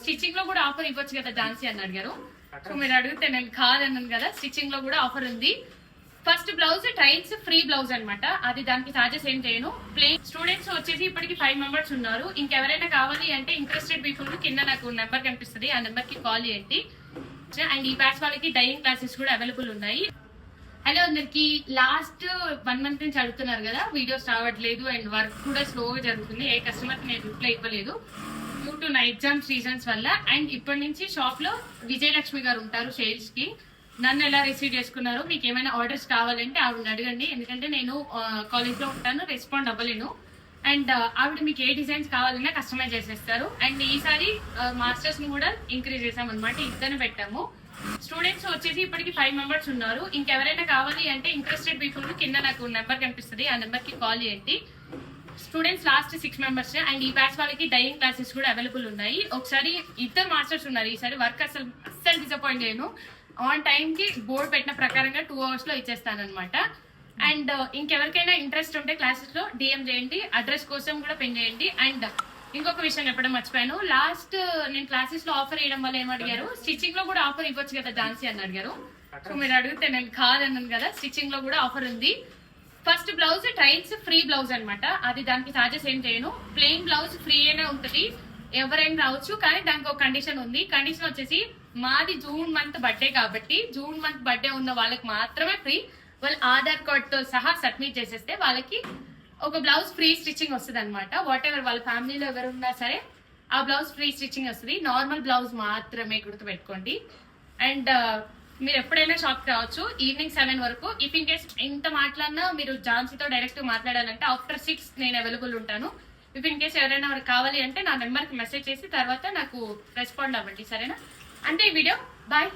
Stitching లో కూడా offer ఇవ్వచ్చు కదా ఝాన్సీ అని అడిగారు. సో మీరు అడిగితే నేను కాదన్నాను కదా, స్టిచ్చింగ్ లో కూడా ఆఫర్ ఉంది. First blouse trials free blouse అనమాట, అది దానికి చార్జెస్ ఏం చేయను. ప్లేన్ స్టూడెంట్స్ వచ్చేసి ఇప్పటికి 5 మెంబర్స్ ఉన్నారు. ఇంకెవరైనా కావాలి అంటే ఇంట్రెస్టెడ్ పీపుల్ కింద నాకు నెంబర్ కనిపిస్తుంది, ఆ నెంబర్ కి కాల్ చేయండి. అండ్ ఈ బ్యాచ్ వాళ్ళకి డైయింగ్ క్లాసెస్ కూడా అవైలబుల్ ఉన్నాయి. హలో అందరికి, లాస్ట్ 1 మంత్ నుంచి అడుగుతున్నారు కదా వీడియోస్ రావట్లేదు అండ్ వర్క్ కూడా స్లోగా జరుగుతుంది, ఏ కస్టమర్ కి నేను రిప్లై ఇవ్వలేదు డ్యూ టు నా ఎగ్జామ్స్ రీజన్స్ వల్ల. అండ్ ఇప్పటి నుంచి షాప్ లో విజయలక్ష్మి గారు ఉంటారు సేల్స్ కి, నన్ను ఎలా రిసీవ్ చేసుకున్నారు, మీకు ఏమైనా ఆర్డర్స్ కావాలంటే ఆవిడని అడగండి. ఎందుకంటే నేను కాలేజ్ లో ఉంటాను, రెస్పాండ్ అవ్వలేను. అండ్ ఆవిడ మీకు ఏ డిజైన్స్ కావాలన్నా కస్టమైజ్ చేసేస్తారు. అండ్ ఈసారి మాస్టర్స్ ని కూడా ఇంక్రీజ్ చేసాం అనమాట, ఇద్దరు పెట్టాము. స్టూడెంట్స్ వచ్చేసి ఇప్పటికి 5 మెంబర్స్ ఉన్నారు. ఇంకెవరైనా కావాలి అంటే ఇంట్రెస్టెడ్ పీపుల్ కింద నాకు నెంబర్ కనిపిస్తుంది, ఆ నెంబర్ కి కాల్ చేయండి. స్టూడెంట్స్ లాస్ట్ 6 మెంబర్స్ అండ్ ఈ బ్యాచ్ వాళ్ళకి డైయింగ్ క్లాసెస్ కూడా అవైలబుల్ ఉన్నాయి. ఒకసారి ఇద్దరు మాస్టర్స్ ఉన్నారు, ఈసారి వర్క్ అస్సలు డిసప్పాయింట్ చేయను. ఆన్ టైం కి బోర్డు పెట్టిన ప్రకారంగా 2 hours లో ఇచ్చేస్తాను అనమాట. అండ్ ఇంకెవరికైనా ఇంట్రెస్ట్ ఉంటే క్లాసెస్ లో డిఎం చేయండి, అడ్రస్ కోసం కూడా పెన్ చేయండి. అండ్ ఇంకొక విషయం చెప్పడం మర్చిపోయాను, లాస్ట్ నేను క్లాసెస్ లో ఆఫర్ ఇవ్వడం వల్ల ఏమడిగారు, స్టిచ్చింగ్ లో కూడా ఆఫర్ ఇవ్వచ్చు కదా ఝాన్సీ అని అడిగారు. సో మీరు అడిగితే నేను కాదన్నాను కదా, స్టిచ్చింగ్ లో కూడా ఆఫర్ ఉంది. First blouse trials free blouse అనమాట, అది దానికి చార్జెస్ ఏం చేయను. ప్లెయిన్ బ్లౌజ్ ఫ్రీ అయినా ఉంటుంది, ఎవరైనా రావచ్చు. కానీ దానికి ఒక కండిషన్ ఉంది. కండిషన్ వచ్చేసి మాది జూన్ మంత్ బర్త్డే కాబట్టి జూన్ మంత్ బర్త్డే ఉన్న వాళ్ళకి మాత్రమే ఫ్రీ. వాళ్ళు ఆధార్ కార్డ్ తో సహా సబ్మిట్ చేసేస్తే వాళ్ళకి ఒక బ్లౌజ్ ఫ్రీ స్టిచ్చింగ్ వస్తుంది అనమాట. వాట్ ఎవర్ వాళ్ళ ఫ్యామిలీలో ఎవరున్నా సరే ఆ బ్లౌజ్ ఫ్రీ స్టిచ్చింగ్ వస్తుంది. నార్మల్ బ్లౌజ్ మాత్రమే గుర్తుపెట్టుకోండి. అండ్ మీరు ఎప్పుడైనా షాప్కి రావచ్చు ఈవినింగ్ 7 వరకు. ఇఫ్ ఇన్ కేస్ ఇంత మాట్లాడినా మీరు ఝాన్సీతో డైరెక్ట్ మాట్లాడాలంటే ఆఫ్టర్ 6 నేను అవైలబుల్ ఉంటాను. ఇఫ్ ఇన్ కేస్ ఎవరైనా కావాలి అంటే నా నెంబర్కి మెసేజ్ చేసి తర్వాత నాకు రెస్పాండ్ అవ్వండి, సరేనా? అంటే ఈ వీడియో బాయ్.